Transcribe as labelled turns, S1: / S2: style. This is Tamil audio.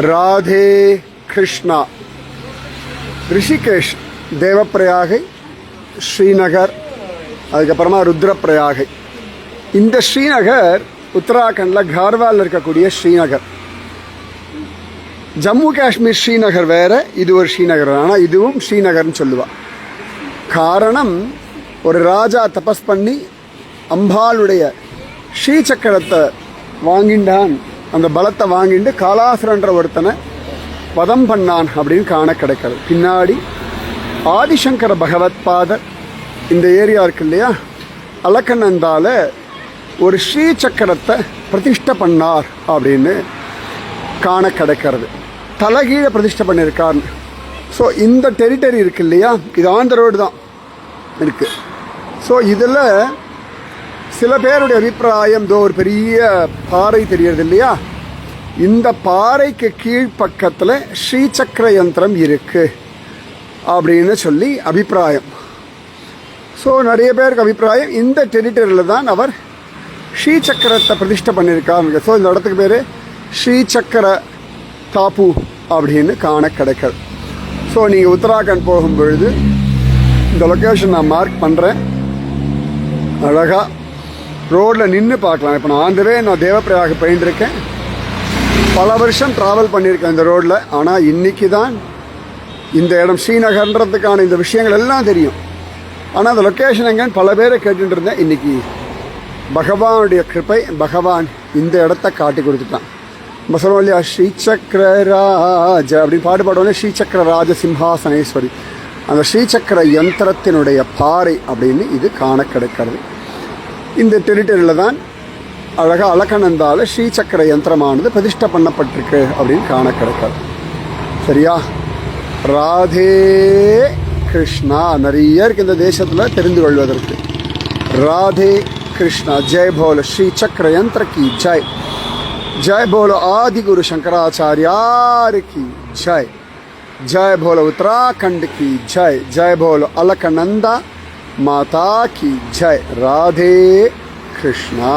S1: ராதே கிருஷ்ணா. ரிஷிகேஷ், தேவப்பிரயாகை, ஸ்ரீநகர், அதுக்கப்புறமா ருத்ரப்பிரயாகை. இந்த ஸ்ரீநகர் உத்தராகண்டில் கார்வாலில் இருக்கக்கூடிய ஸ்ரீநகர். ஜம்மு காஷ்மீர் ஸ்ரீநகர் வேற, இது ஒரு ஸ்ரீநகர். ஆனால் இதுவும் ஸ்ரீநகர்னு சொல்லுவாள். காரணம், ஒரு ராஜா தபஸ் பண்ணி அம்பாளுடைய ஸ்ரீசக்கரத்தை வாங்கிண்டான். அந்த பலத்தை வாங்கிட்டு காலாசுரன்ற ஒருத்தனை வதம் பண்ணான் அப்படின்னு காண கிடைக்கிறது. பின்னாடி ஆதிசங்கர பகவத் பாதர் இந்த ஏரியா இருக்கு இல்லையா, அலக்கநந்தால ஒரு ஸ்ரீசக்கரத்தை பிரதிஷ்டை பண்ணார் அப்படின்னு காண கிடைக்கிறது. தலைகீழ பிரதிஷ்டை பண்ணியிருக்கார். ஸோ இந்த டெரிட்டரி இருக்கு இல்லையா, இது ஆந்திரோடு தான் இருக்குது. ஸோ இதில் சில பேருடைய அபிப்பிராயம், ஒரு பெரிய பாறை தெரியறது இல்லையா, இந்த பாறைக்கு கீழ்ப்பக்கத்தில் ஸ்ரீசக்கர யந்திரம் இருக்குது அப்படின்னு சொல்லி அபிப்பிராயம். ஸோ நிறைய பேருக்கு அபிப்பிராயம், இந்த டெரிட்டரியில் தான் அவர் ஸ்ரீசக்கரத்தை பிரதிஷ்டை பண்ணியிருக்காங்க. ஸோ இந்த இடத்துக்கு பேர் ஸ்ரீசக்கர தாப்பு அப்படின்னு காண கிடைக்கிறது. ஸோ நீங்கள் உத்தராகண்ட் போகும்பொழுது இந்த லொக்கேஷன் நான் மார்க் பண்ணுறேன். அழகாக ரோடில் நின்று பார்க்கலாம். இப்போ நான் நான் தேவப்பிரயாக போயின்ட்டுருக்கேன். பல வருஷம் ட்ராவல் பண்ணியிருக்கேன் இந்த ரோடில். ஆனால் இன்றைக்கி தான் இந்த இடம் ஸ்ரீநகர்ன்றதுக்கான இந்த விஷயங்கள் எல்லாம் தெரியும். ஆனால் அந்த லொக்கேஷன் எங்கேன்னு பல பேரை கேட்டுட்டு இருந்தேன். இன்றைக்கி பகவானுடைய கிருப்பை, பகவான் இந்த இடத்த காட்டி கொடுத்துட்டான். நம்ம சொல்லுவோம் இல்லையா, ஸ்ரீசக்கர ராஜ அப்படின்னு பாட்டு பாடுவோன்னே, ஸ்ரீசக்கர ராஜ சிம்ஹாசனேஸ்வரி, அந்த ஸ்ரீசக்கர யந்திரத்தினுடைய பாறை அப்படின்னு இது காண கிடைக்கிறது. இந்த டெரிட்டரியில் தான் அழகாக அலக்கநந்தால ஸ்ரீசக்கர யந்திரமானது பிரதிஷ்டை பண்ணப்பட்டிருக்கு அப்படின்னு காண கிடைக்கிறது. சரியா? ராதே கிருஷ்ணா. நிறைய இருக்கு இந்த தேசத்தில் தெரிந்து கொள்வதற்கு. ராதே கிருஷ்ணா. ஜெய் போல ஸ்ரீசக்கர யந்திர கி ஜெய். जय बोलो आदि गुरु शंकराचार्यार की जय. जय बोलो उत्तराखंड की जय. जय बोलो अलकनंदा माता की जय. राधे कृष्णा.